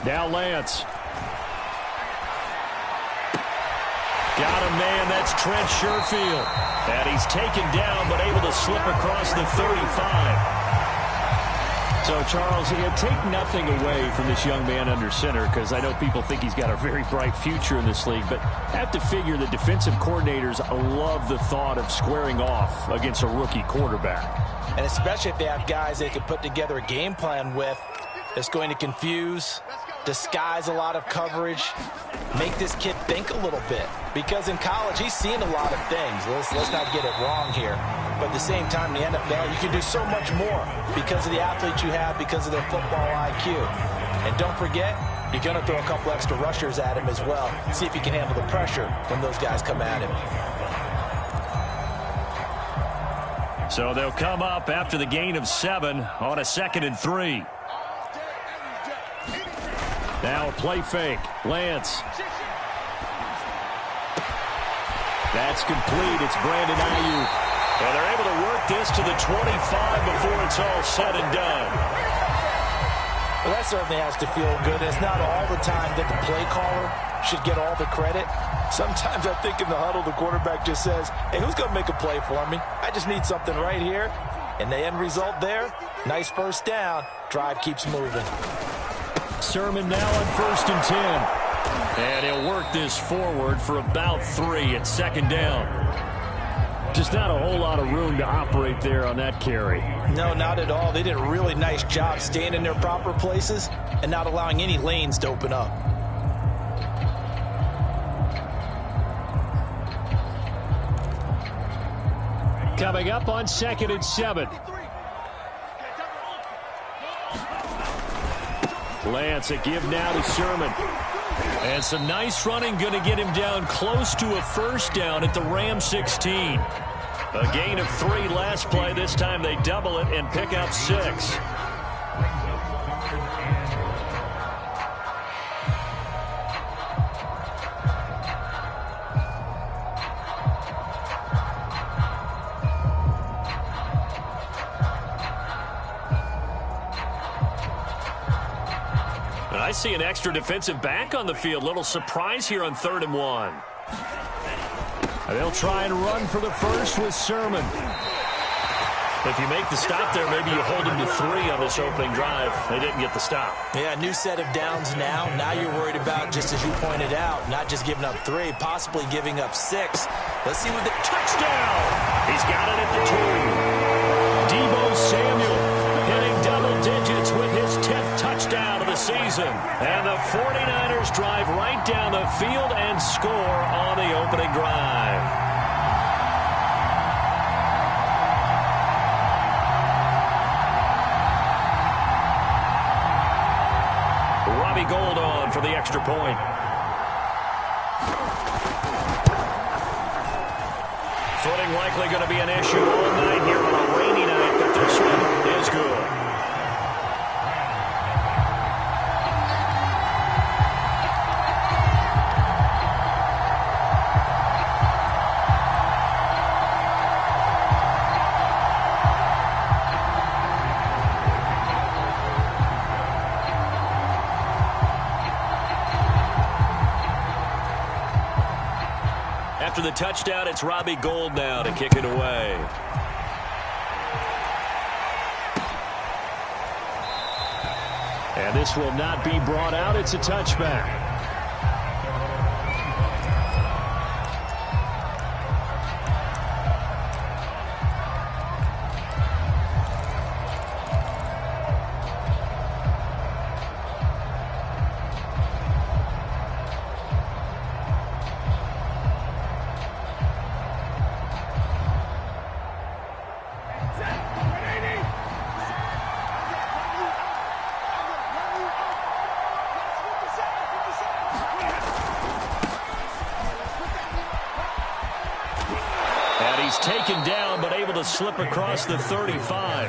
Now Lance. Got him, man. That's Trent Sherfield. And he's taken down, but able to slip across the 35. So, Charles, take nothing away from this young man under center, because I know people think he's got a very bright future in this league, but have to figure the defensive coordinators love the thought of squaring off against a rookie quarterback. And especially if they have guys they can put together a game plan with that's going to confuse, disguise a lot of coverage, make this kid think a little bit. Because in college, he's seen a lot of things. Let's not get it wrong here. But at the same time, in the NFL, you can do so much more because of the athletes you have, because of their football IQ. And don't forget, you're going to throw a couple extra rushers at him as well. See if he can handle the pressure when those guys come at him. So they'll come up after the gain of 7 on a 2nd and 3. Now a play fake. Lance. That's complete. It's Brandon Ayuk. And they're able to work this to the 25 before it's all said and done. Well, that certainly has to feel good. It's not all the time that the play caller should get all the credit. Sometimes I think in the huddle, the quarterback just says, hey, who's going to make a play for me? I just need something right here. And the end result there, nice first down. Drive keeps moving. Sermon now on 1st and 10. And he'll work this forward for about 3 at 2nd down. Just not a whole lot of room to operate there on that carry. No, not at all. They did a really nice job staying in their proper places and not allowing any lanes to open up. Coming up on 2nd and 7. Lance, a give now to Sermon. And some nice running, going to get him down close to a 1st down at the Ram 16. A gain of 3 last play. This time they double it and pick up 6. I see an extra defensive back on the field. Little surprise here on 3rd and 1. They'll try and run for the first with Sermon. If you make the stop there, maybe you hold them to 3 on this opening drive. They didn't get the stop. Yeah, new set of downs now. Now you're worried about, just as you pointed out, not just giving up 3, possibly giving up 6. Let's see what the touchdown. He's got it at the 2. Deebo Samuel hitting double digits with his 10th touchdown of the season. And the 49ers drive right down the field and score on the opening drive. Robbie Gould on for the extra point. Footing likely going to be an issue all night here on a rainy night, but this one is good. After the touchdown, it's Robbie Gould now to kick it away. And this will not be brought out. It's a touchback. Taken down, but able to slip across the 35.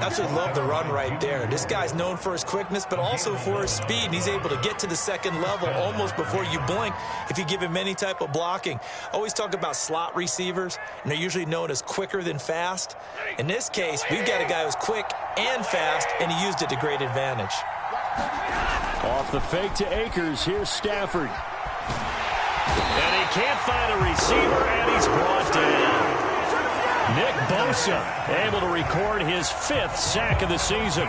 Absolutely love the run right there. This guy's known for his quickness, but also for his speed. And he's able to get to the 2nd level almost before you blink if you give him any type of blocking. Always talk about slot receivers, and they're usually known as quicker than fast. In this case, we've got a guy who's quick and fast, and he used it to great advantage. Off the fake to Akers. Here's Stafford. And he can't find a receiver, and he's brought down. Nick Bosa able to record his 5th sack of the season.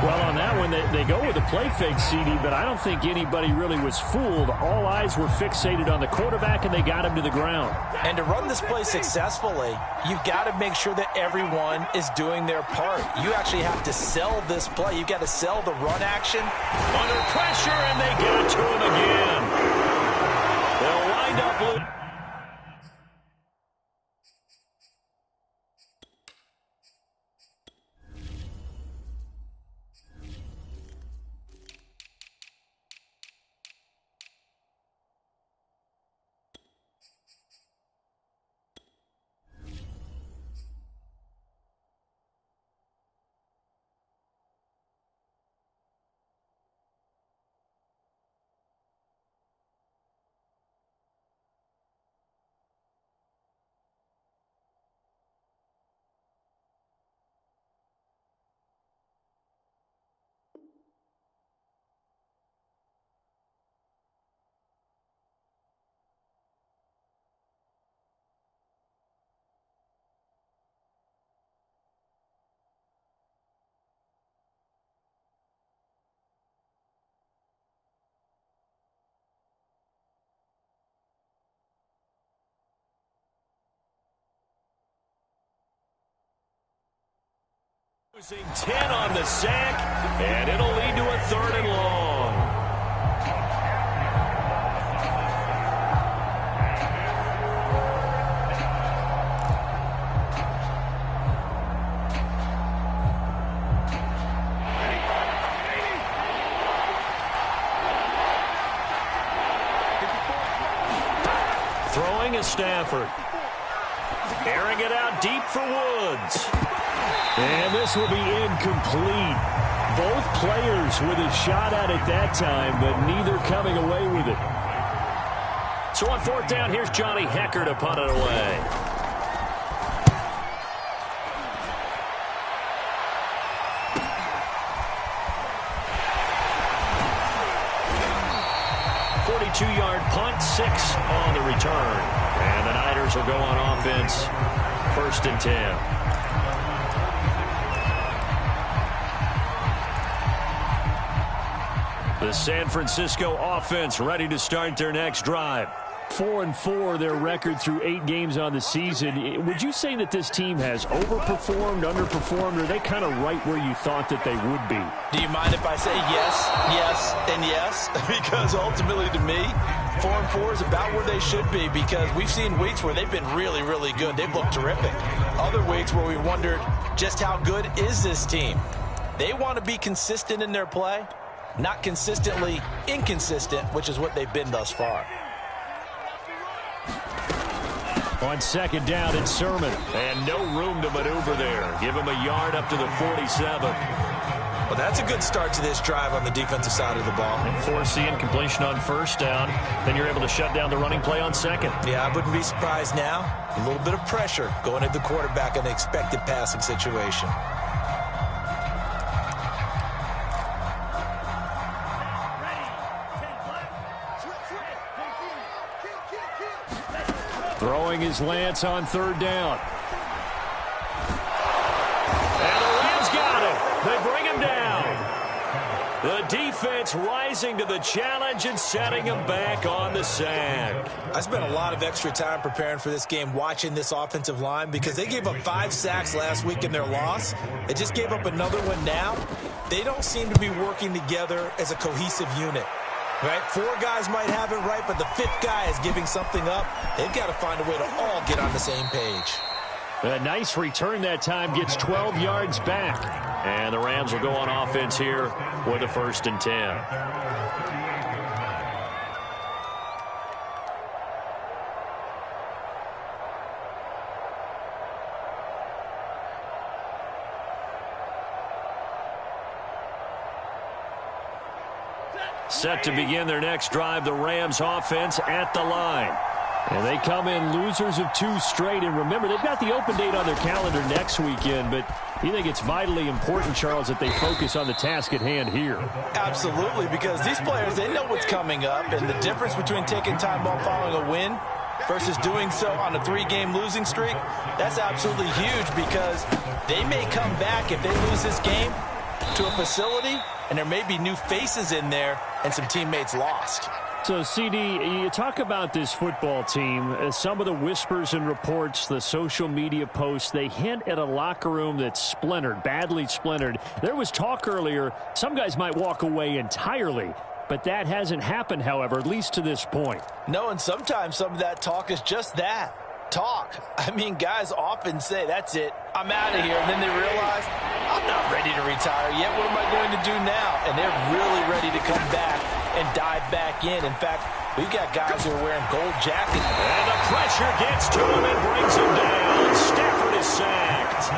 Well, on that one, they go with a play fake, CD, but I don't think anybody really was fooled. All eyes were fixated on the quarterback, and they got him to the ground. And to run this play successfully, you've got to make sure that everyone is doing their part. You actually have to sell this play. You've got to sell the run action. Under pressure, and they got to him again. They'll wind up with... Losing 10 on the sack, and it'll lead to a 3rd and long. Throwing is Stafford. Airing it out deep for Woods. And this will be incomplete. Both players with a shot at it that time, but neither coming away with it. So on 4th down, here's Johnny Hecker to punt it away. .42-yard punt, 6 on the return. And the Niners will go on offense, 1st and 10. The San Francisco offense ready to start their next drive. 4-4, their record through 8 games on the season. Would you say that this team has overperformed, underperformed, or are they kind of right where you thought that they would be? Do you mind if I say yes, yes, and yes? Because ultimately to me, 4-4 is about where they should be, because we've seen weeks where they've been really, really good. They've looked terrific. Other weeks where we wondered just how good is this team. They want to be consistent in their play. Not consistently inconsistent, which is what they've been thus far. On 2nd down, it's Sermon. And no room to maneuver there. Give him a yard up to the 47. Well, that's a good start to this drive on the defensive side of the ball. And force the incompletion on 1st down. Then you're able to shut down the running play on 2nd. Yeah, I wouldn't be surprised now. A little bit of pressure going at the quarterback in an expected passing situation. Throwing his Lance on 3rd down. And the Rams got him. They bring him down. The defense rising to the challenge and setting him back on the sack. I spent a lot of extra time preparing for this game watching this offensive line because they gave up 5 sacks last week in their loss. They just gave up another one now. They don't seem to be working together as a cohesive unit. Right? 4 guys might have it right, but the 5th guy is giving something up. They've got to find a way to all get on the same page. A nice return that time, gets 12 yards back. And the Rams will go on offense here with a 1st and 10. Set to begin their next drive, the Rams offense at the line. And they come in losers of 2 straight. And remember, they've got the open date on their calendar next weekend. But you think it's vitally important, Charles, that they focus on the task at hand here? Absolutely, because these players, they know what's coming up. And the difference between taking time off following a win versus doing so on a 3-game losing streak, that's absolutely huge, because they may come back if they lose this game to a facility, and there may be new faces in there and some teammates lost. So, CD, you talk about this football team. Some of the whispers and reports, the social media posts, they hint at a locker room that's splintered, badly splintered. There was talk earlier, some guys might walk away entirely. But that hasn't happened, however, at least to this point. No, and sometimes some of that talk is just that. Talk. I mean, guys often say, that's it, I'm out of here. And then they realize, I'm not ready to retire yet. What am I going to do now? And they're really ready to come back and dive back in. In fact, we've got guys who are wearing gold jackets. And the pressure gets to him and brings him down. Stafford is sacked.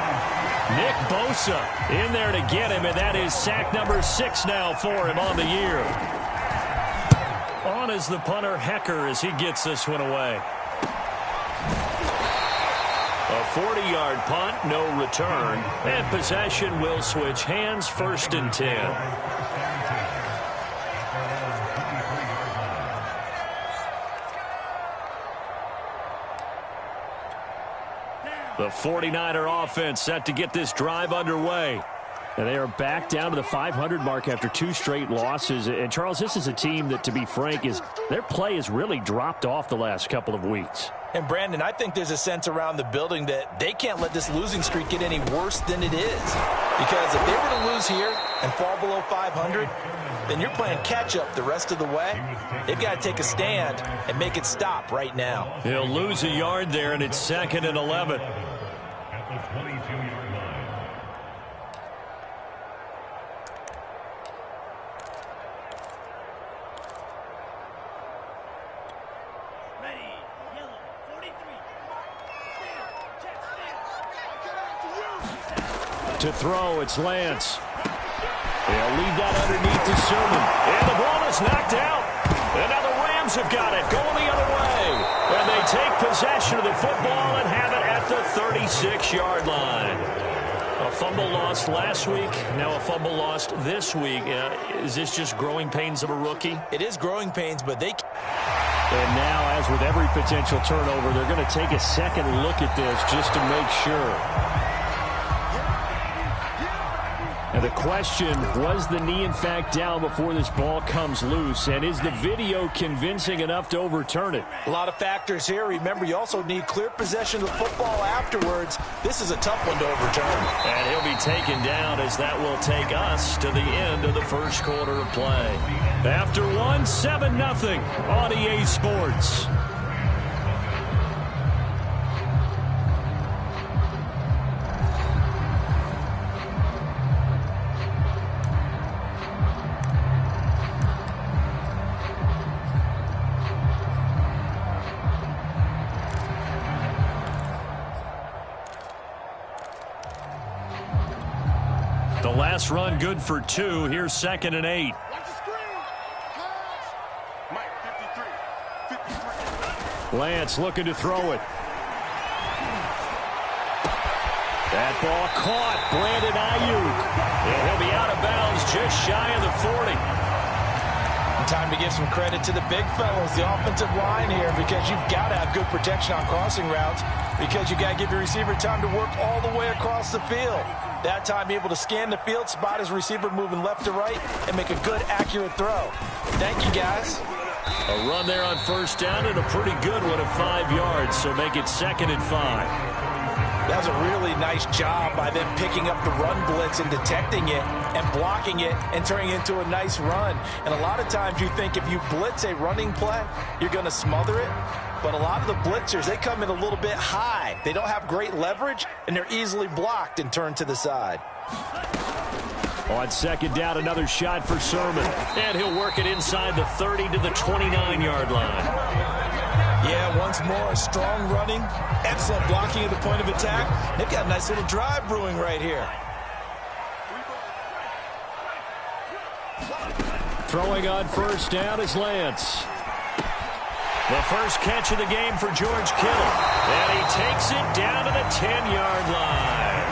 Nick Bosa in there to get him, and that is sack number 6 now for him on the year. On is the punter, Hecker, as he gets this one away. A 40-yard punt, no return, and possession will switch hands, 1st and 10. The 49er offense set to get this drive underway. And they are back down to the 500 mark after 2 straight losses. And, Charles, this is a team that, to be frank, their play has really dropped off the last couple of weeks. And, Brandon, I think there's a sense around the building that they can't let this losing streak get any worse than it is. Because if they were to lose here and fall below 500, then you're playing catch-up the rest of the way. They've got to take a stand and make it stop right now. He'll lose a yard there, and it's 2nd and 11. To throw, it's Lance. They'll leave that underneath to Sermon. And the ball is knocked out. And now the Rams have got it, going the other way. And they take possession of the football and have it at the 36-yard line. A fumble lost last week, now a fumble lost this week. Is this just growing pains of a rookie? It is growing pains, but they... And now, as with every potential turnover, they're going to take a second look at this just to make sure. And the question, was the knee in fact down before this ball comes loose? And is the video convincing enough to overturn it? A lot of factors here. Remember, you also need clear possession of the football afterwards. This is a tough one to overturn. And he'll be taken down, as that will take us to the end of the first quarter of play. After 7-0 on EA Sports. The last run good for 2. Here's 2nd and 8. Lance looking to throw it. That ball caught. Brandon Ayuk. And he'll be out of bounds just shy of the 40. Time to give some credit to the big fellas, the offensive line here, because you've got to have good protection on crossing routes, because you got to give your receiver time to work all the way across the field. That time, be able to scan the field, spot his receiver moving left to right, and make a good, accurate throw. Thank you, guys. A run there on 1st down, and a pretty good one of 5 yards, so make it 2nd and 5. That was a really nice job by them picking up the run blitz and detecting it and blocking it and turning it into a nice run. And a lot of times you think if you blitz a running play, you're going to smother it. But a lot of the blitzers, they come in a little bit high. They don't have great leverage, and they're easily blocked and turned to the side. On 2nd down, another shot for Sermon. And he'll work it inside the 30 to the 29-yard line. Yeah, once more, strong running, excellent blocking at the point of attack. They've got a nice little drive brewing right here. Throwing on 1st down is Lance. The first catch of the game for George Kittle. And he takes it down to the 10-yard line.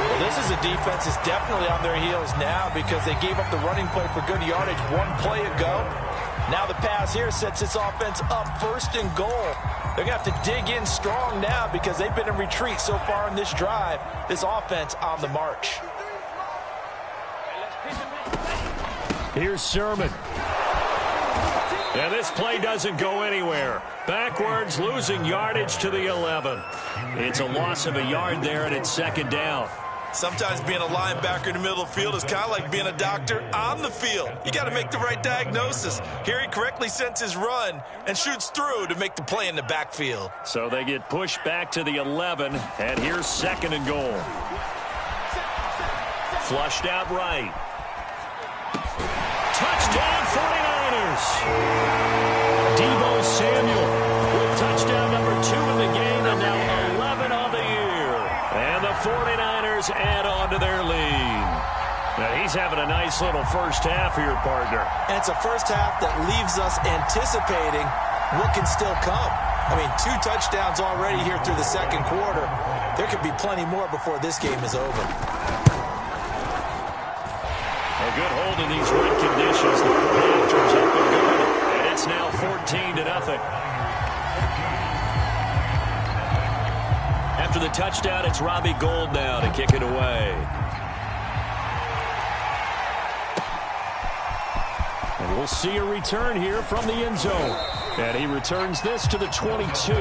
Well, this is a defense that's definitely on their heels now because they gave up the running play for good yardage one play ago. Now the pass here sets this offense up 1st and goal. They're going to have to dig in strong now because they've been in retreat so far in this drive. This offense on the march. Here's Sermon. And this play doesn't go anywhere. Backwards, losing yardage to the 11. It's a loss of a yard there, and it's 2nd down. Sometimes being a linebacker in the middle of the field is kind of like being a doctor on the field. You got to make the right diagnosis. Here he correctly sends his run and shoots through to make the play in the backfield. So they get pushed back to the 11, and here's 2nd and goal. Flushed out right. Touchdown 49ers. Deebo Samuel with touchdown number 2 in the game, and now 11 on the year. And the 49ers add on to their lead. Now he's having a nice little first half here, partner. And it's a first half that leaves us anticipating what can still come. I mean, 2 touchdowns already here through the 2nd quarter. There could be plenty more before this game is over. A good hold in these wet conditions. The half turns up and good. And it's now 14-0. After the touchdown, it's Robbie Gould now to kick it away. And we'll see a return here from the end zone. And he returns this to the 22.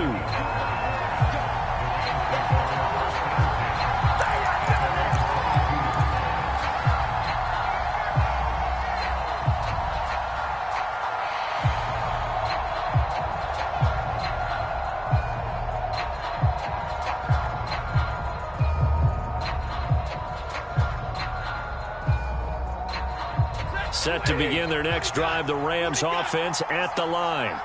Set to begin their next drive, the Rams offense at the line.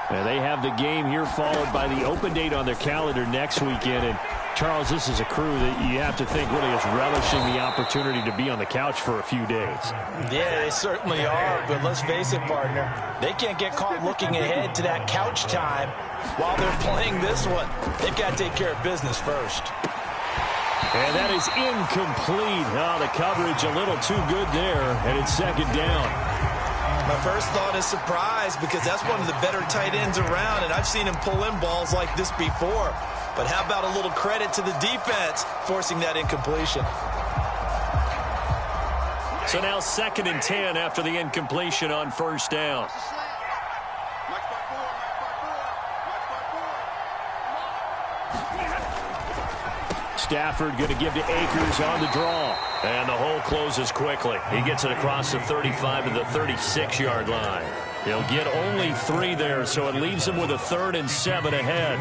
And they have the game here followed by the open date on their calendar next weekend. And Charles, this is a crew that you have to think really is relishing the opportunity to be on the couch for a few days. Yeah, they certainly are. But let's face it, partner, they can't get caught looking ahead to that couch time while they're playing this one. They've got to take care of business first. And that is incomplete. Oh, the coverage a little too good there, and it's 2nd down. My first thought is surprise because that's one of the better tight ends around, and I've seen him pull in balls like this before. But how about a little credit to the defense forcing that incompletion? So now 2nd and 10 after the incompletion on 1st down. Stafford going to give to Akers on the draw. And the hole closes quickly. He gets it across the 35 to the 36-yard line. He'll get only 3 there, so it leaves him with a 3rd and 7 ahead.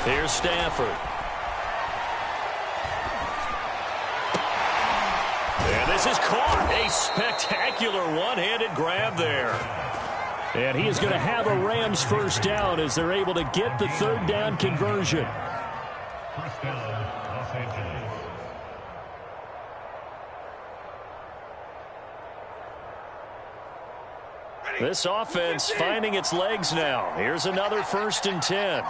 Here's Stafford. And this is caught. A spectacular one-handed grab there. And he is going to have a Rams first down as they're able to get the 3rd down conversion. First down, Los Angeles. This offense finding its legs now. Here's another 1st and 10.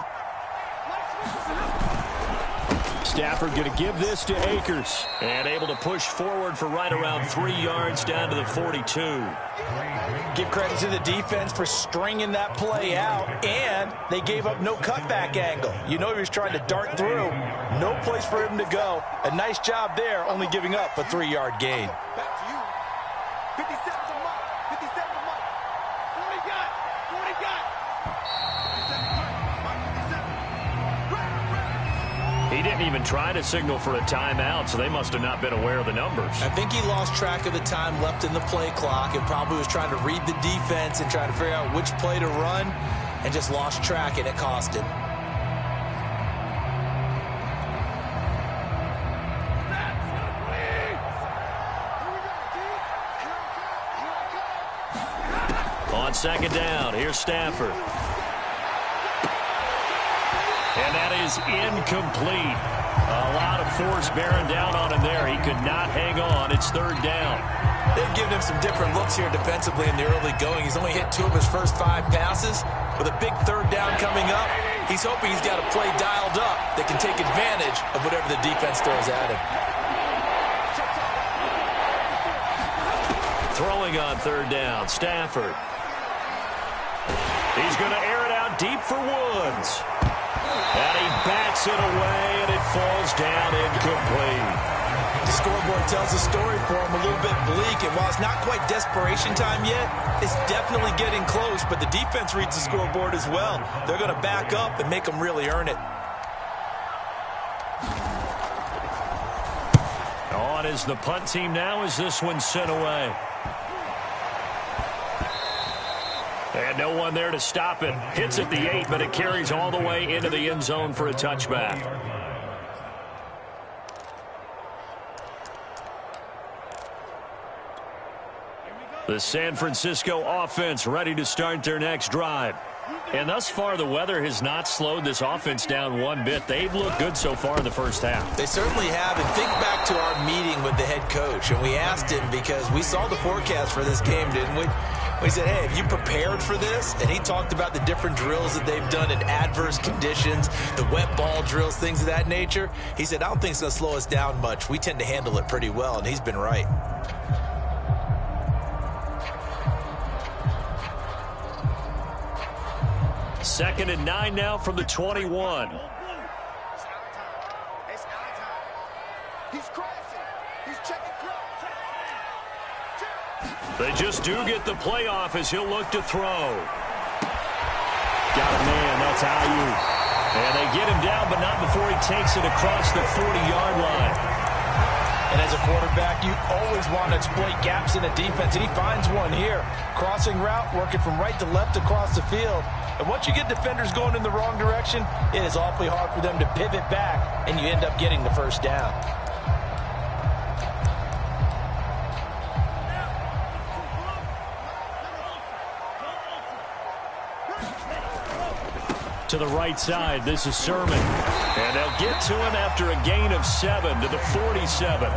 Stafford going to give this to Akers. And able to push forward for right around 3 yards down to the 42. Give credit to the defense for stringing that play out. And they gave up no cutback angle. You know he was trying to dart through. No place for him to go. A nice job there, only giving up a 3-yard gain. Back to you. 57 mark. 57 mark. 40 got. 40 got. 57. He didn't even try to signal for a timeout, so they must have not been aware of the numbers. I think he lost track of the time left in the play clock and probably was trying to read the defense and trying to figure out which play to run and just lost track, and it cost him. On 2nd down, here's Stafford. is incomplete. A lot of force bearing down on him there. He could not hang on. It's third down. They've given him some different looks here defensively in the early going. He's only hit 2 of his first 5 passes. With a big third down coming up, he's hoping he's got a play dialed up that can take advantage of whatever the defense throws at him. Throwing on third down, Stafford. He's going to air it out deep for Woods. And he bats it away, and it falls down incomplete. The scoreboard tells a story for him, a little bit bleak, and while it's not quite desperation time yet, it's definitely getting close, but the defense reads the scoreboard as well. They're going to back up and make them really earn it. On is the punt team now as this one's sent away. And no one there to stop it. Hits at the 8, but it carries all the way into the end zone for a touchback. The San Francisco offense ready to start their next drive. And thus far, the weather has not slowed this offense down one bit. They've looked good so far in the first half. They certainly have. And think back to our meeting with the head coach. And we asked him, because we saw the forecast for this game, didn't we? We said, hey, have you prepared for this? And he talked about the different drills that they've done in adverse conditions, the wet ball drills, things of that nature. He said, I don't think it's going to slow us down much. We tend to handle it pretty well, and he's been right. Second and 9 now from the 21. He's crossing. He's checking cross. They just do get the playoff as he'll look to throw. Got a man, that's Ayuk. And they get him down, but not before he takes it across the 40-yard line. And as a quarterback, you always want to exploit gaps in a defense, and he finds one here. Crossing route, working from right to left across the field. And once you get defenders going in the wrong direction, it is awfully hard for them to pivot back, and you end up getting the first down. To the right side, this is Sermon. And they'll get to him after a gain of 7 to the 47.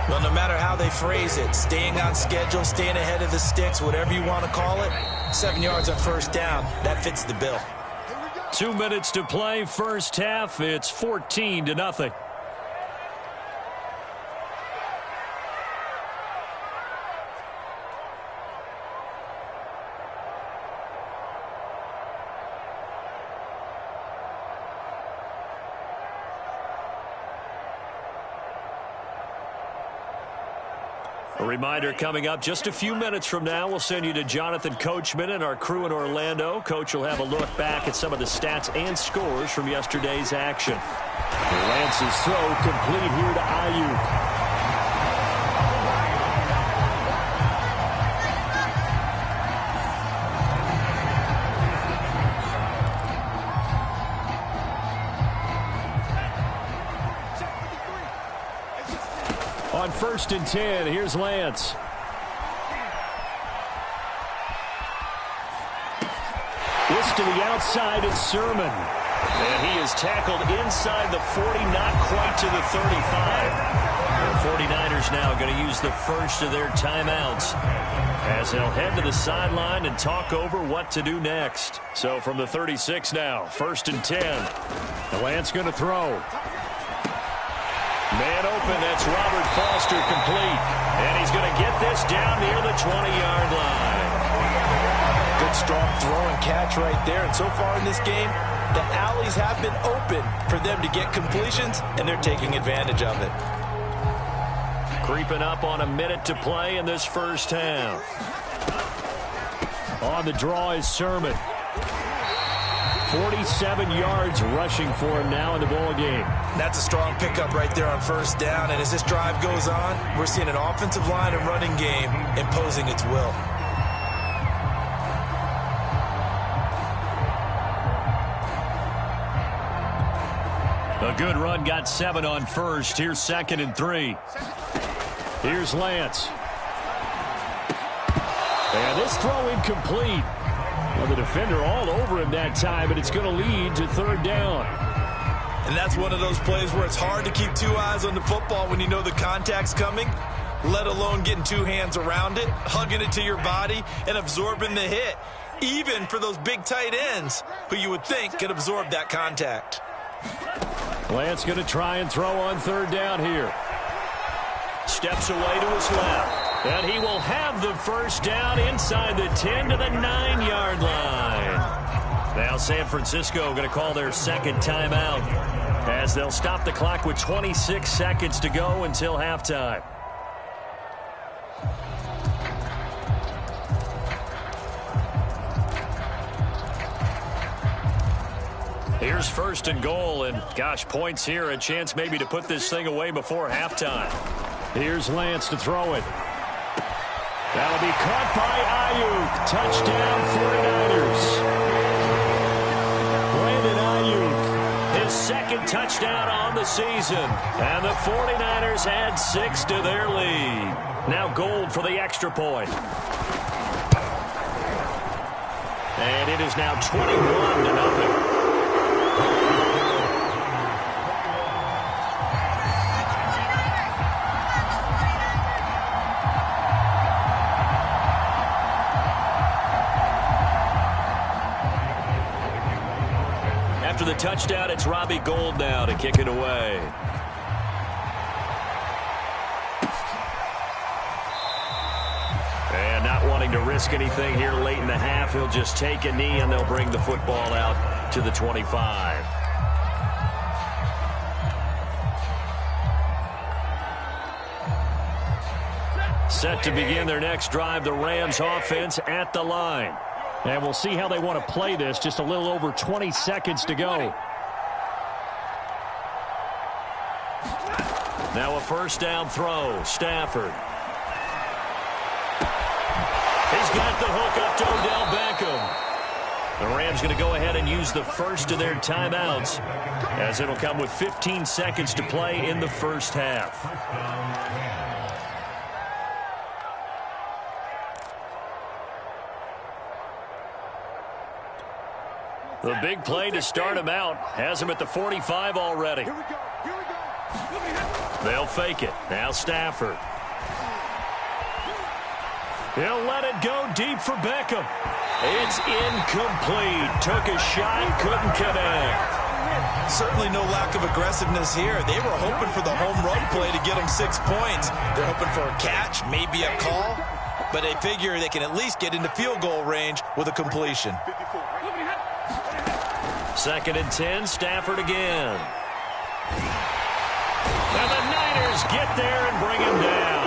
Well, no matter how they phrase it, staying on schedule, staying ahead of the sticks, whatever you want to call it, 7 yards on first down, that fits the bill. 2 minutes to play, first half. It's 14-0. A reminder coming up just a few minutes from now, we'll send you to Jonathan Coachman and our crew in Orlando. Coach will have a look back at some of the stats and scores from yesterday's action. Lance's throw complete here to Ayuk. On 1st and 10, here's Lance. This to the outside, it's Sermon. And he is tackled inside the 40, not quite to the 35. The 49ers now going to use the first of their timeouts as they'll head to the sideline and talk over what to do next. So from the 36 now, 1st and 10. Lance going to throw. Man open, that's Robert Foster complete. And he's going to get this down near the 20-yard line. Good strong throw and catch right there. And so far in this game, the alleys have been open for them to get completions, and they're taking advantage of it. Creeping up on a minute to play in this first half. On the draw is Sermon. 47 yards rushing for him now in the ball game. That's a strong pickup right there on first down. And as this drive goes on, we're seeing an offensive line and running game imposing its will. A good run, got 7 on first. Here's 2nd and 3. Here's Lance. And this throw incomplete. Well, the defender all over him that time, but it's going to lead to 3rd down. And that's one of those plays where it's hard to keep two eyes on the football when you know the contact's coming, let alone getting two hands around it, hugging it to your body, and absorbing the hit, even for those big tight ends who you would think could absorb that contact. Lance going to try and throw on third down here. Steps away to his left. And he will have the first down inside the 10 to the 9-yard line. Now San Francisco going to call their second timeout as they'll stop the clock with 26 seconds to go until halftime. Here's first and goal, and gosh, points here, a chance maybe to put this thing away before halftime. Here's Lance to throw it. That'll be caught by Ayuk. Touchdown 49ers. Brandon Ayuk, his second touchdown on the season. And the 49ers add 6 to their lead. Now Gold for the extra point. And it is now 21-0. After the touchdown, it's Robbie Gould now to kick it away. And not wanting to risk anything here late in the half, he'll just take a knee and they'll bring the football out to the 25. Set to begin their next drive, the Rams offense at the line. And we'll see how they want to play this. Just a little over 20 seconds to go. Now a first down throw. Stafford. He's got the hook up to Odell Beckham. The Rams going to go ahead and use the first of their timeouts, as it'll come with 15 seconds to play in the first half. The big play to start him out has him at the 45 already. They'll fake it. Now Stafford. He'll let it go deep for Beckham. It's incomplete. Took a shot, couldn't connect. Certainly no lack of aggressiveness here. They were hoping for the home run play to get them 6 points. They're hoping for a catch, maybe a call, but they figure they can at least get into field goal range with a completion. Second and 10, Stafford again. And the Niners get there and bring him down.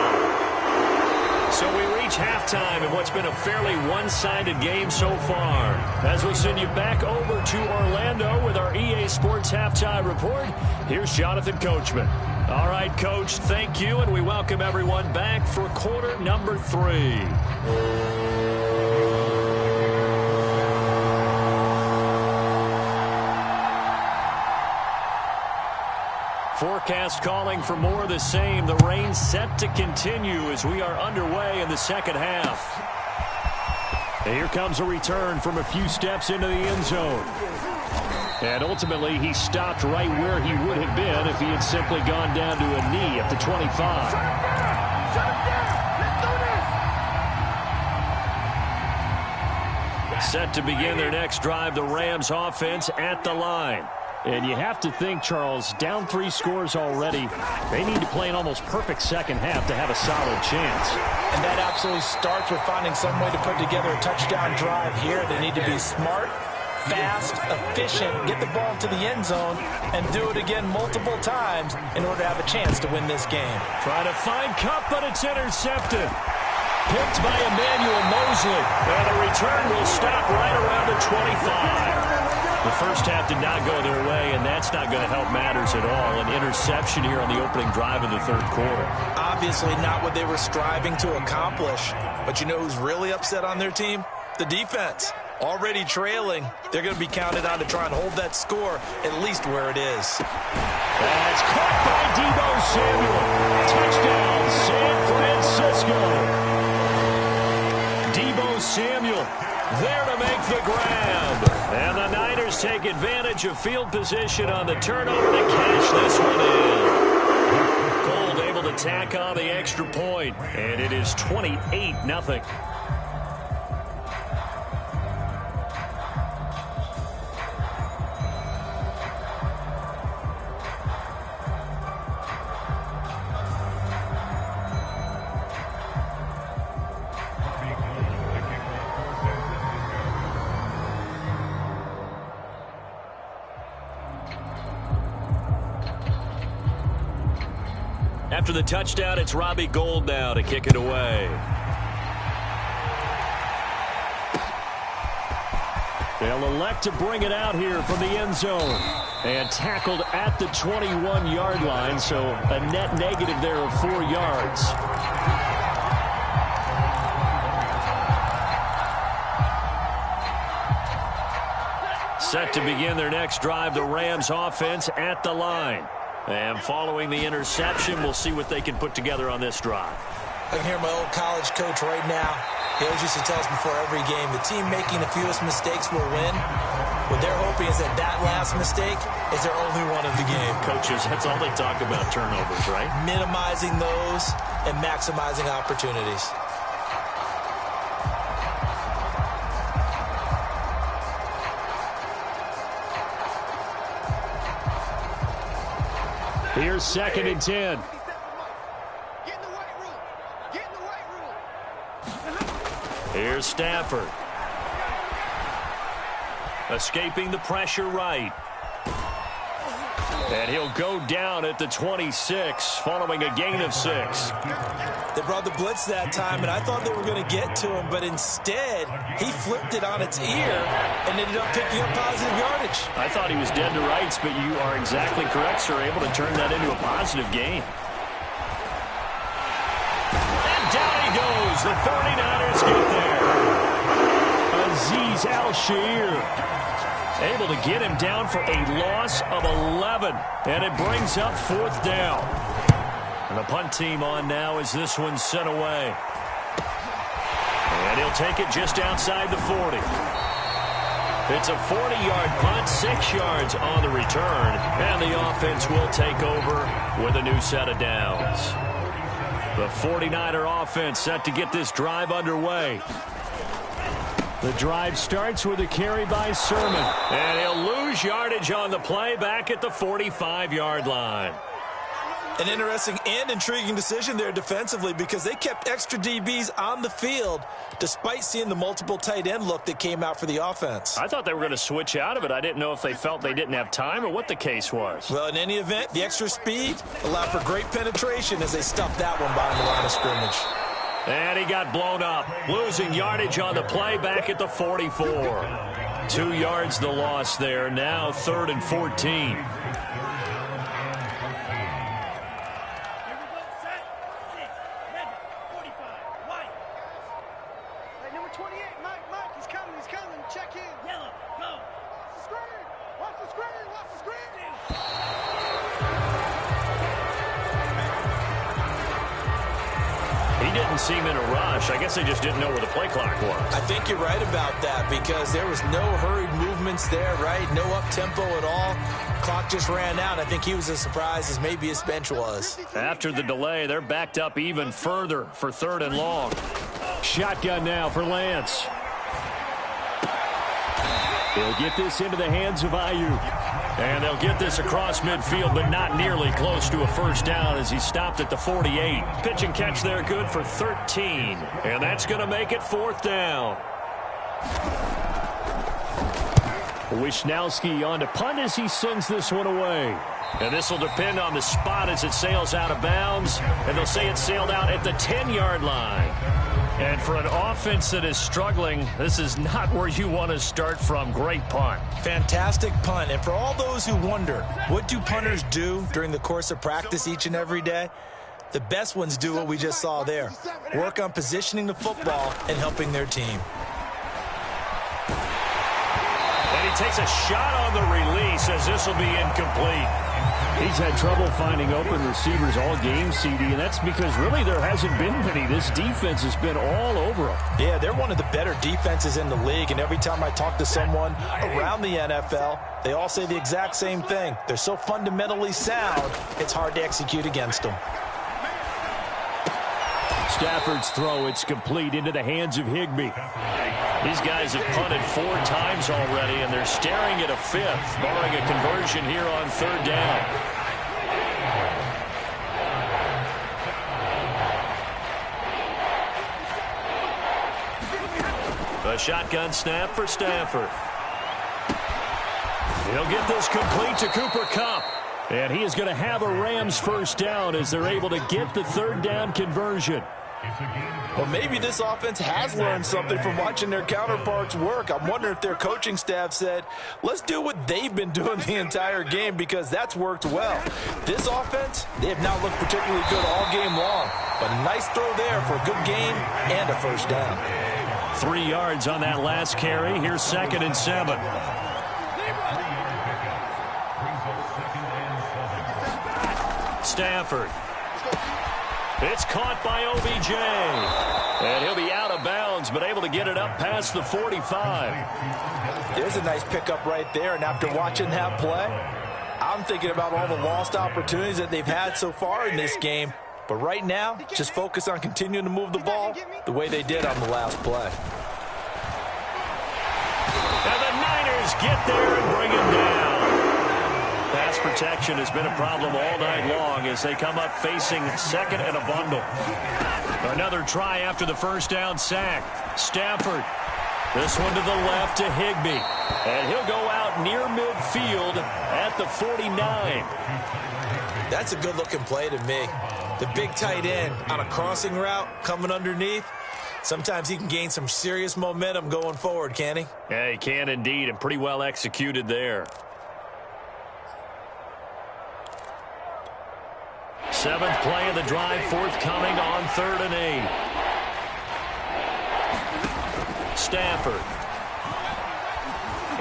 So we reach halftime in what's been a fairly one-sided game so far. As we send you back over to Orlando with our EA Sports Halftime Report, here's Jonathan Coachman. All right, Coach, thank you, and we welcome everyone back for quarter number 3. Forecast calling for more of the same. The rain set to continue as we are underway in the second half. And here comes a return from a few steps into the end zone. And ultimately, he stopped right where he would have been if he had simply gone down to a knee at the 25. Set to begin their next drive, the Rams offense at the line. And you have to think, Charles, down 3 scores already. They need to play an almost perfect second half to have a solid chance. And that absolutely starts with finding some way to put together a touchdown drive here. They need to be smart, fast, efficient, get the ball to the end zone, and do it again multiple times in order to have a chance to win this game. Trying to find Kupp, but it's intercepted. Picked by Emmanuel Mosley. And the return will stop right around the 25. The first half did not go their way, and that's not going to help matters at all. An interception here on the opening drive of the third quarter. Obviously not what they were striving to accomplish. But you know who's really upset on their team? The defense. Already trailing. They're going to be counted on to try and hold that score at least where it is. That's caught by Deebo Samuel. Touchdown, San Francisco. Deebo Samuel. there to make the grab. And the Niners take advantage of field position on the turnover to cash this one in. Gold able to tack on the extra point, and it is 28-0. After the touchdown, it's Robbie Gould now to kick it away. They'll elect to bring it out here from the end zone. And tackled at the 21-yard line, so a net negative there of 4 yards. Set to begin their next drive, the Rams offense at the line. And following the interception, we'll see what they can put together on this drive. I can hear my old college coach right now. He always used to tell us before every game, the team making the fewest mistakes will win. What they're hoping is that that last mistake is their only one of the game. Coaches, that's all they talk about, turnovers, right? Minimizing those and maximizing opportunities. Here's 2nd and 10. Get in the weight room. Get in the weight room. Here's Stafford. Escaping the pressure right. And he'll go down at the 26, following a gain of 6. They brought the blitz that time, and I thought they were going to get to him, but instead, he flipped it on its ear and ended up picking up positive yardage. I thought he was dead to rights, but you are exactly correct, sir, able to turn that into a positive gain. And down he goes. The 49ers get there. Azeez Al-Shaair able to get him down for a loss of 11, and it brings up 4th down. And the punt team on now as this one's sent away. And he'll take it just outside the 40. It's a 40-yard punt, 6 yards on the return, and the offense will take over with a new set of downs. The 49er offense set to get this drive underway. The drive starts with a carry by Sermon. And he'll lose yardage on the play back at the 45-yard line. An interesting and intriguing decision there defensively because they kept extra DBs on the field despite seeing the multiple tight end look that came out for the offense. I thought they were going to switch out of it. I didn't know if they felt they didn't have time or what the case was. Well, in any event, the extra speed allowed for great penetration as they stuffed that one behind the line of scrimmage. And he got blown up, losing yardage on the play back at the 44. 2 yards the loss there, now 3rd and 14. Seem in a rush. I guess they just didn't know where the play clock was. I think you're right about that because there was no hurried movements there, right? No up-tempo at all. Clock just ran out. I think he was as surprised as maybe his bench was. After the delay, they're backed up even further for 3rd and long. Shotgun now for Lance. He'll get this into the hands of Ayuk. And they'll get this across midfield, but not nearly close to a 1st down as he stopped at the 48. Pitch and catch there good for 13. And that's going to make it 4th down. Wishnowski on to punt as he sends this one away. And this will depend on the spot as it sails out of bounds. And they'll say it sailed out at the 10-yard line. And for an offense that is struggling, this is not where you want to start from. Great punt. Fantastic punt. And for all those who wonder, what do punters do during the course of practice each and every day? The best ones do what we just saw there. Work on positioning the football and helping their team. And he takes a shot on the release as this will be incomplete. He's had trouble finding open receivers all game, CD, and that's because really there hasn't been many. This defense has been all over him. Yeah, they're one of the better defenses in the league, and every time I talk to someone around the NFL, they all say the exact same thing. They're so fundamentally sound, it's hard to execute against them. Stafford's throw, it's complete into the hands of Higbee. These guys have punted 4 times already, and they're staring at a 5th, barring a conversion here on 3rd down. A shotgun snap for Stafford. He'll get this complete to Cooper Kupp. And he is going to have a Rams first down as they're able to get the 3rd down conversion. Well, maybe this offense has learned something from watching their counterparts work. I'm wondering if their coaching staff said, let's do what they've been doing the entire game, because that's worked well. This offense, they have not looked particularly good all game long. But a nice throw there for a good game and a first down. 3 yards on that last carry. Here's 2nd and 7. Stafford. It's caught by OBJ. And he'll be out of bounds, but able to get it up past the 45. There's a nice pickup right there, and after watching that play, I'm thinking about all the lost opportunities that they've had so far in this game. But right now, just focus on continuing to move the ball the way they did on the last play. And the Niners get there and bring him down. Pass protection has been a problem all night long as they come up facing 2nd and a bundle. Another try after the first down sack. Stafford. This one to the left to Higbee. And he'll go out near midfield at the 49. That's a good-looking play to me. The big tight end on a crossing route coming underneath. Sometimes he can gain some serious momentum going forward, can he? Yeah, he can indeed, and pretty well executed there. 7th play of the drive forthcoming on 3rd and 8. Stafford.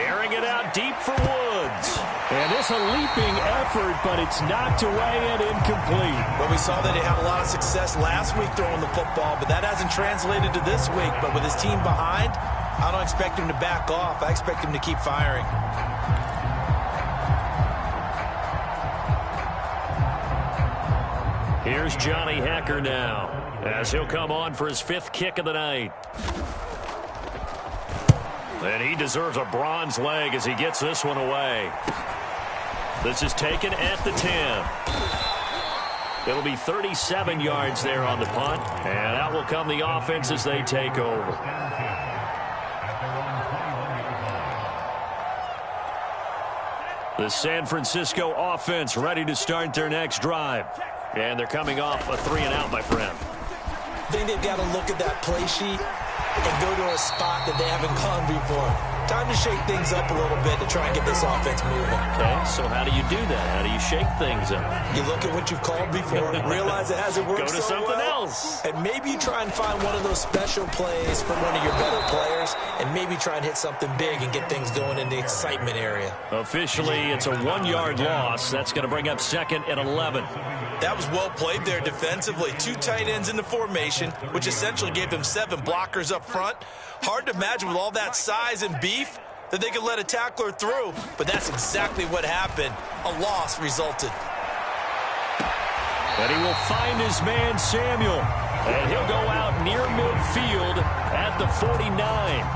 Airing it out deep for Woods. And it's a leaping effort, but it's knocked away and incomplete. Well, we saw that he had a lot of success last week throwing the football, but that hasn't translated to this week. But with his team behind, I don't expect him to back off. I expect him to keep firing. Here's Johnny Hacker now, as he'll come on for his 5th kick of the night. And he deserves a bronze leg as he gets this one away. This is taken at the 10. It'll be 37 yards there on the punt, and out will come the offense as they take over. The San Francisco offense ready to start their next drive. And they're coming off a 3-and-out, my friend. I think they've got to look at that play sheet and go to a spot that they haven't gone before. Time to shake things up a little bit to try and get this offense moving. Okay, so how do you do that? How do you shake things up? You look at what you've called before, realize it hasn't worked so well. Go to something else. And maybe you try and find one of those special plays from one of your better players, and maybe try and hit something big and get things going in the excitement area. Officially, it's a 1-yard loss. That's going to bring up 2nd and 11. That was well played there defensively. 2 tight ends in the formation, which essentially gave them 7 blockers up front. Hard to imagine with all that size and beef that they could let a tackler through, but that's exactly what happened. A loss resulted. But he will find his man Samuel, and he'll go out near midfield at the 49.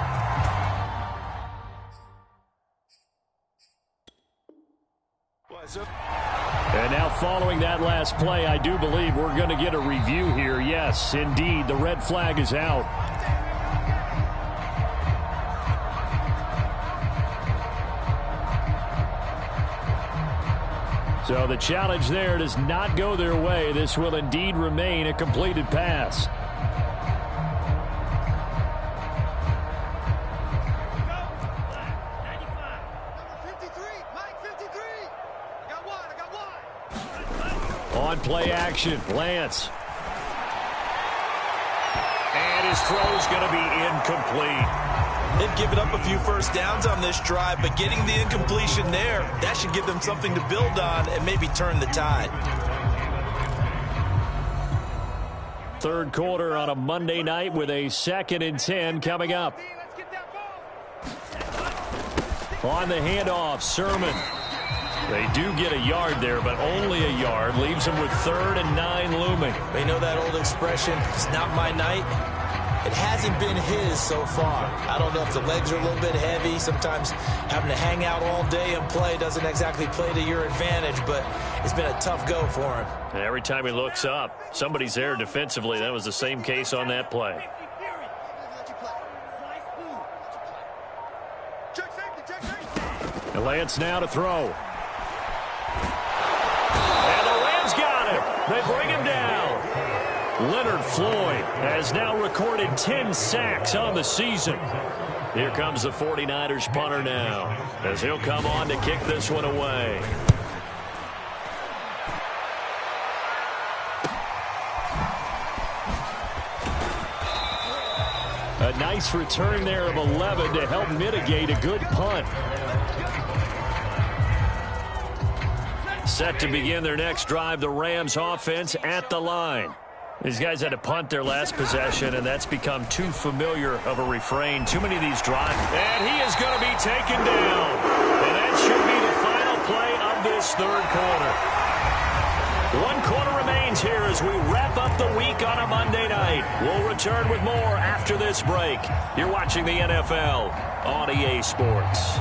And now following that last play, I do believe we're going to get a review here. Yes, indeed, the red flag is out. So the challenge there does not go their way. This will indeed remain a completed pass. On play action, Lance. And his throw is going to be incomplete. They've given up a few first downs on this drive, but getting the incompletion there, that should give them something to build on and maybe turn the tide. Third quarter on a Monday night with a 2nd and 10 coming up. On the handoff, Sermon. They do get a yard there, but only a yard. Leaves them with 3rd and 9 looming. They know that old expression, it's not my night. It hasn't been his so far. I don't know if the legs are a little bit heavy. Sometimes having to hang out all day and play doesn't exactly play to your advantage, but it's been a tough go for him. And every time he looks up, somebody's there defensively. That was the same case on that play. And Lance now to throw. And the Rams got him. They bring him down. Leonard Floyd has now recorded 10 sacks on the season. Here comes the 49ers punter now, as he'll come on to kick this one away. A nice return there of 11 to help mitigate a good punt. Set to begin their next drive, the Rams offense at the line. These guys had to punt their last possession, and that's become too familiar of a refrain. Too many of these drives. And he is going to be taken down. And that should be the final play of this third quarter. 1 quarter remains here as we wrap up the week on a Monday night. We'll return with more after this break. You're watching the NFL on EA Sports.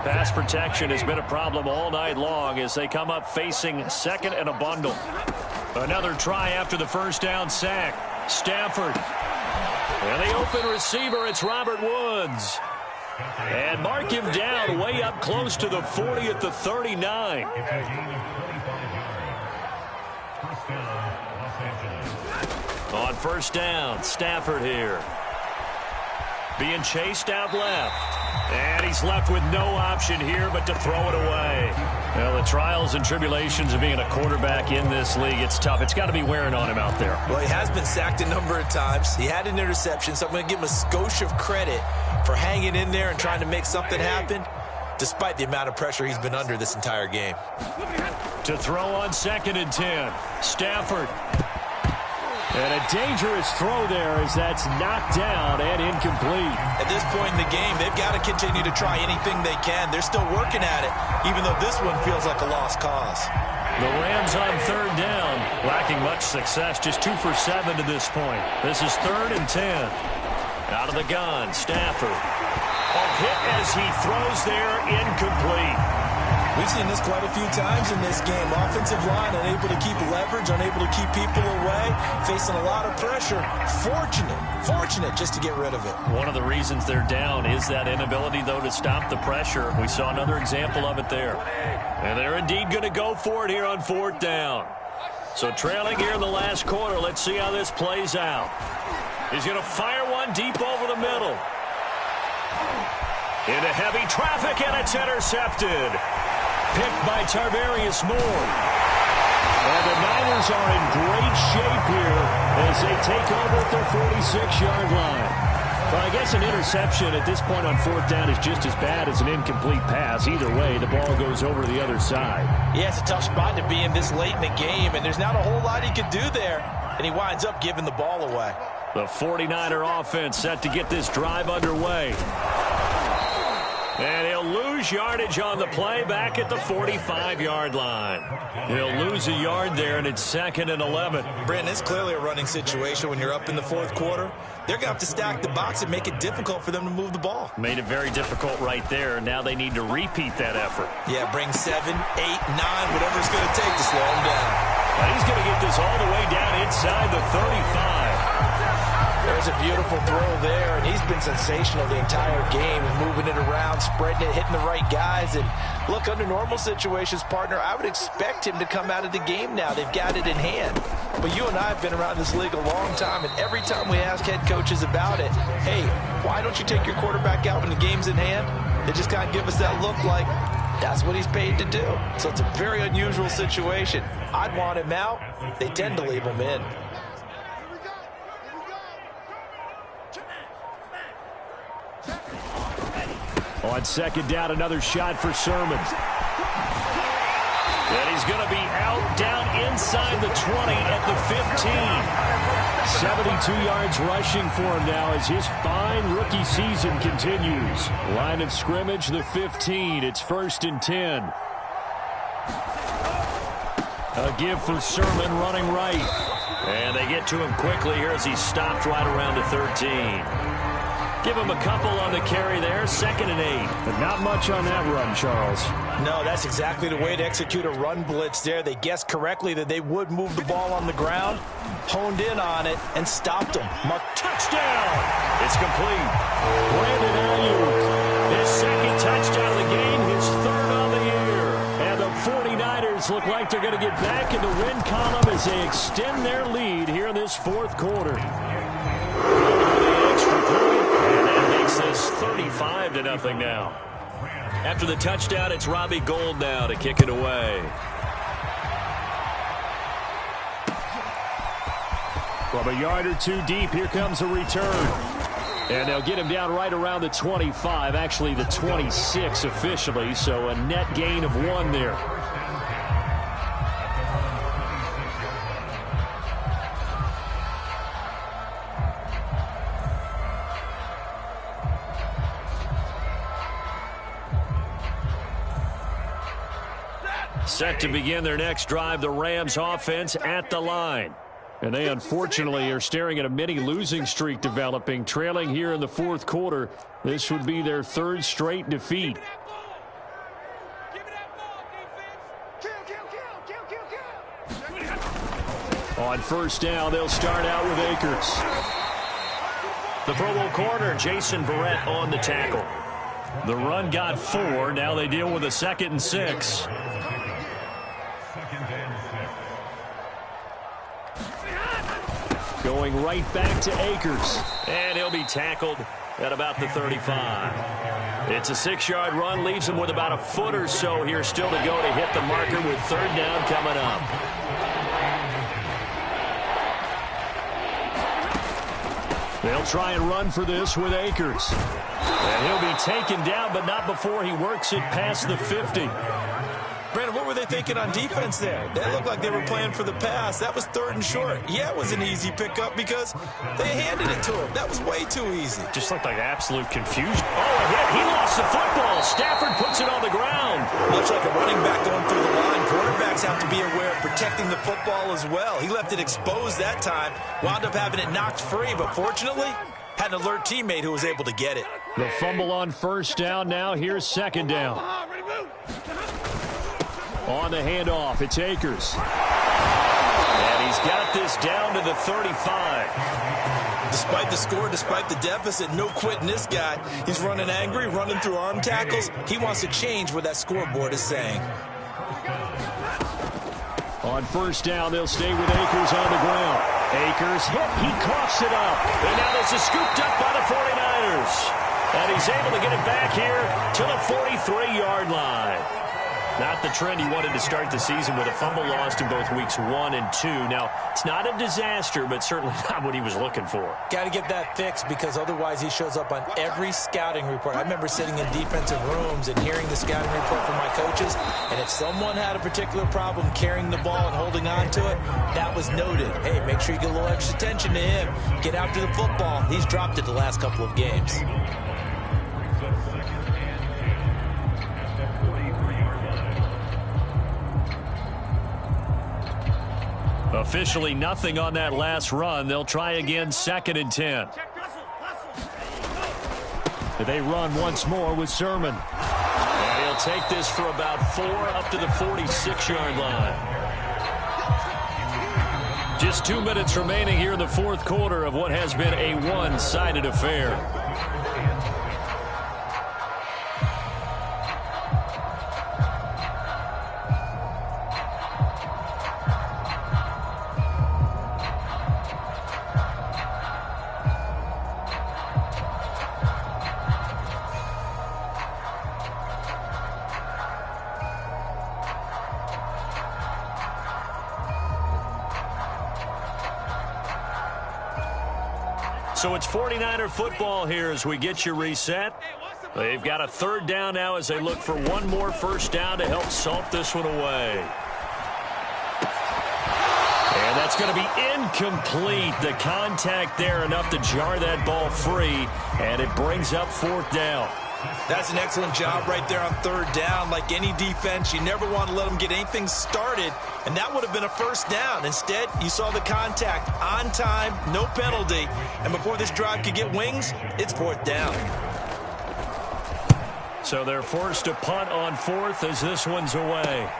Pass protection has been a problem all night long as they come up facing 2nd and a bundle. Another try after the first down sack. Stafford. And the open receiver, it's Robert Woods. And mark him down way up close to the 40 at the 39. On first down, Stafford here. Being chased out left. And he's left with no option here but to throw it away. Well, the trials and tribulations of being a quarterback in this league, it's tough. It's got to be wearing on him out there. Well, he has been sacked a number of times. He had an interception, so I'm going to give him a skosh of credit for hanging in there and trying to make something happen, despite the amount of pressure he's been under this entire game. To throw on 2nd and 10. Stafford. And a dangerous throw there as that's knocked down and incomplete. At this point in the game, they've got to continue to try anything they can. They're still working at it, even though this one feels like a lost cause. The Rams on 3rd down, lacking much success, just 2 for 7 to this point. This is 3rd and 10. Out of the gun, Stafford. A hit as he throws there, incomplete. We've seen this quite a few times in this game. Offensive line unable to keep leverage, unable to keep people away, facing a lot of pressure. Fortunate just to get rid of it. One of the reasons they're down is that inability, though, to stop the pressure. We saw another example of it there. And they're indeed going to go for it here on 4th down. So trailing here in the last quarter, let's see how this plays out. He's going to fire one deep over the middle. Into heavy traffic, and it's intercepted. Picked by Tarvarius Moore. And the Niners are in great shape here as they take over at their 46-yard line. Well, I guess an interception at this point on 4th down is just as bad as an incomplete pass. Either way, the ball goes over to the other side. Yeah, it's a tough spot to be in this late in the game, and there's not a whole lot he can do there. And he winds up giving the ball away. The 49er offense set to get this drive underway. And he'll lose yardage on the play back at the 45-yard line. He'll lose a yard there, and it's 2nd and 11. Brandon, it's clearly a running situation when you're up in the 4th quarter. They're going to have to stack the box and make it difficult for them to move the ball. Made it very difficult right there. Now they need to repeat that effort. Yeah, bring 7, 8, 9, whatever it's going to take to slow him down. And he's going to get this all the way down inside the 35. There's a beautiful throw there, and he's been sensational the entire game, moving it around, spreading it, hitting the right guys. And look, under normal situations, partner, I would expect him to come out of the game now. They've got it in hand. But you and I have been around this league a long time, and every time we ask head coaches about it, hey, why don't you take your quarterback out when the game's in hand? They just kind of give us that look like, That's what he's paid to do. So it's a very unusual situation. I'd want him out. They tend to leave him in. On second down, another shot for Sermon. And he's going to be out down inside the 20 at the 15. 72 yards rushing for him now as his fine rookie season continues. Line of scrimmage, the 15. It's 1st and 10. A give for Sermon running right. And they get to him quickly here as he's stopped right around the 13. Give him a couple on the carry there, 2nd and 8. But not much on that run, Charles. No, that's exactly the way to execute a run blitz there. They guessed correctly that they would move the ball on the ground, honed in on it, and stopped them. Touchdown! It's complete. Brandon Ayuk, his 2nd touchdown of the game, his 3rd on the year. And the 49ers look like they're going to get back in the win column as they extend their lead here in this 4th quarter. Extra point, and that makes this 35-0 now. After the touchdown, it's Robbie Gould now to kick it away. From a yard or two deep, here comes a return. And they'll get him down right around the 25, actually the 26 officially, so a net gain of 1 there. Set to begin their next drive, the Rams offense at the line. And they unfortunately are staring at a mini losing streak developing, trailing here in the 4th quarter. This would be their 3rd straight defeat. On 1st down, they'll start out with Akers. The Pro Bowl corner, Jason Verrett, on the tackle. The run got 4. Now they deal with a 2nd and 6. Going right back to Akers. And he'll be tackled at about the 35. It's a 6-yard run, leaves him with about a foot or so here still to go to hit the marker with 3rd down coming up. They'll try and run for this with Akers. And he'll be taken down, but not before he works it past the 50. Brandon, what were they thinking on defense there? They looked like they were playing for the pass. That was 3rd and short. Yeah, it was an easy pickup because they handed it to him. That was way too easy. Just looked like absolute confusion. Oh, a hit. He lost the football. Stafford puts it on the ground. Much like a running back going through the line, quarterbacks have to be aware of protecting the football as well. He left it exposed that time, wound up having it knocked free, but fortunately, had an alert teammate who was able to get it. The fumble on 1st down. Now here's 2nd down. On the handoff, it's Akers. And he's got this down to the 35. Despite the score, despite the deficit, no quitting this guy. He's running angry, running through arm tackles. He wants to change what that scoreboard is saying. On 1st down, they'll stay with Akers on the ground. Akers hit, he coughs it up. And now this is scooped up by the 49ers. And he's able to get it back here to the 43-yard line. Not the trend he wanted to start the season with a fumble lost in both weeks 1 and 2. Now, it's not a disaster, but certainly not what he was looking for. Got to get that fixed because otherwise he shows up on every scouting report. I remember sitting in defensive rooms and hearing the scouting report from my coaches, and if someone had a particular problem carrying the ball and holding on to it, that was noted. Hey, make sure you get a little extra attention to him. Get after the football. He's dropped it the last couple of games. Officially nothing on that last run. They'll try again, 2nd and 10. They run once more with Sermon. And he'll take this for about 4 up to the 46-yard line. Just 2 minutes remaining here in the 4th quarter of what has been a one-sided affair. So it's 49er football here as we get you reset. They've got a third down now as they look for one more first down to help salt this one away. And that's going to be incomplete. The contact there enough to jar that ball free, and it brings up fourth down. That's an excellent job right there on third down. Like any defense, you never want to let them get anything started, and that would have been a first down. Instead, you saw the contact on time, no penalty, and before this drive could get wings, it's fourth down. So they're forced to punt on fourth as this one's away.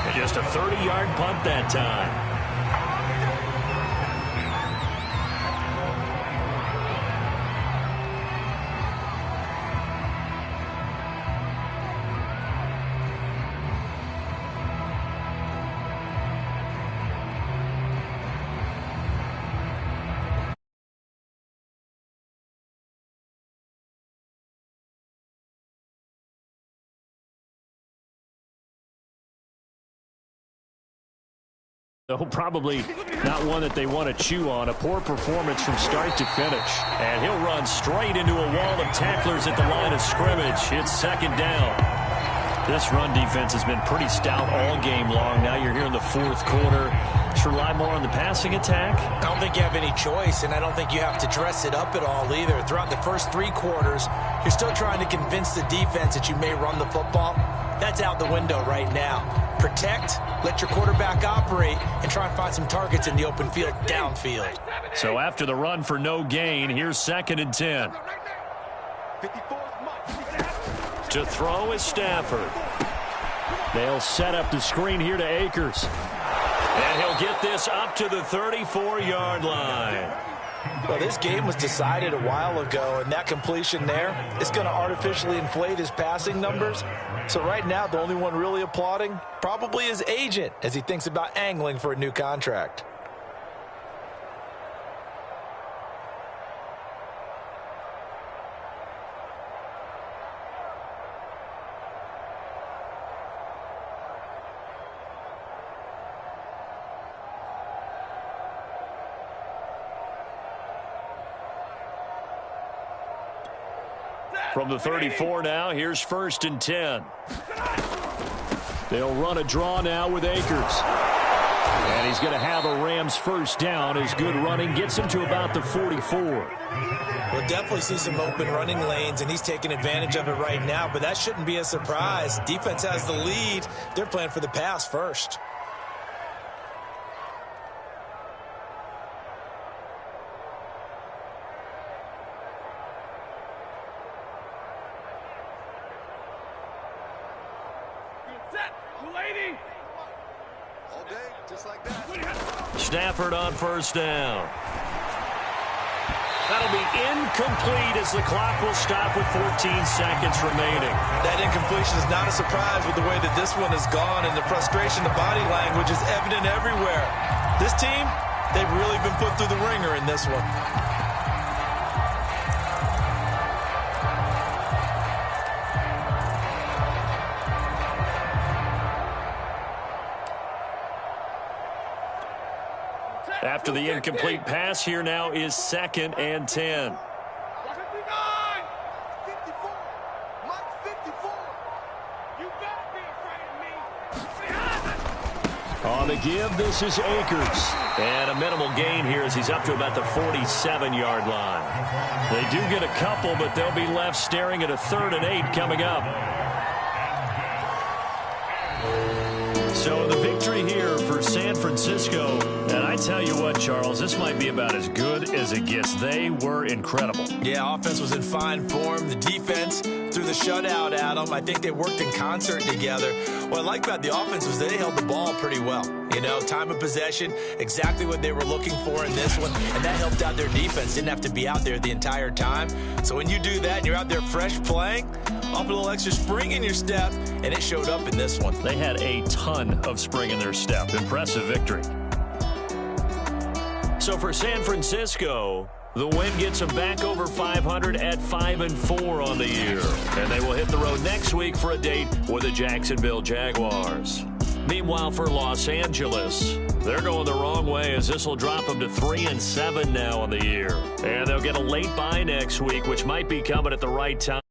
And just a 30-yard punt that time. Probably not one that they want to chew on. A poor performance from start to finish. And he'll run straight into a wall of tacklers at the line of scrimmage. It's second down. This run defense has been pretty stout all game long. Now you're here in the fourth quarter. Should rely more on the passing attack? I don't think you have any choice, and I don't think you have to dress it up at all either. Throughout the first three quarters, you're still trying to convince the defense that you may run the football. That's out the window right now. Protect, let your quarterback operate, and try and find some targets in the open field downfield. So after the run for no gain, here's 2nd and 10. To throw is Stafford. They'll set up the screen here to Akers. And he'll get this up to the 34-yard line. Well, this game was decided a while ago, and that completion there is going to artificially inflate his passing numbers. So right now, the only one really applauding probably his agent as he thinks about angling for a new contract. From the 34 now, here's 1st and 10. They'll run a draw now with Akers. And he's going to have a Rams first down. His good running gets him to about the 44. We'll definitely see some open running lanes, and he's taking advantage of it right now, but that shouldn't be a surprise. Defense has the lead. They're playing for the pass first. Stafford on first down. That'll be incomplete as the clock will stop with 14 seconds remaining. That incompletion is not a surprise with the way that this one has gone, and the frustration, the body language is evident everywhere. This team, they've really been put through the ringer in this one. After the incomplete pass, here now is 2nd and 10. 59, 54, Mike 54. You better be afraid of me. On the give, this is Akers. And a minimal gain here as he's up to about the 47-yard line. They do get a couple, but they'll be left staring at a 3rd and 8 coming up. So the victory here for San Francisco. And I tell you what, Charles, this might be about as good as it gets. They were incredible. Yeah, offense was in fine form. The defense threw the shutout at them. I think they worked in concert together. What I like about the offense was they held the ball pretty well. You know, time of possession, exactly what they were looking for in this one, and that helped out their defense. Didn't have to be out there the entire time. So when you do that and you're out there fresh playing, off a little extra spring in your step, and it showed up in this one. They had a ton of spring in their step. Impressive victory. So for San Francisco, the win gets them back over 500 at 5-4 on the year. And they will hit the road next week for a date with the Jacksonville Jaguars. Meanwhile, for Los Angeles, They're going the wrong way as this will drop them to 3-7 now on the year. And they'll get a late bye next week, which might be coming at the right time.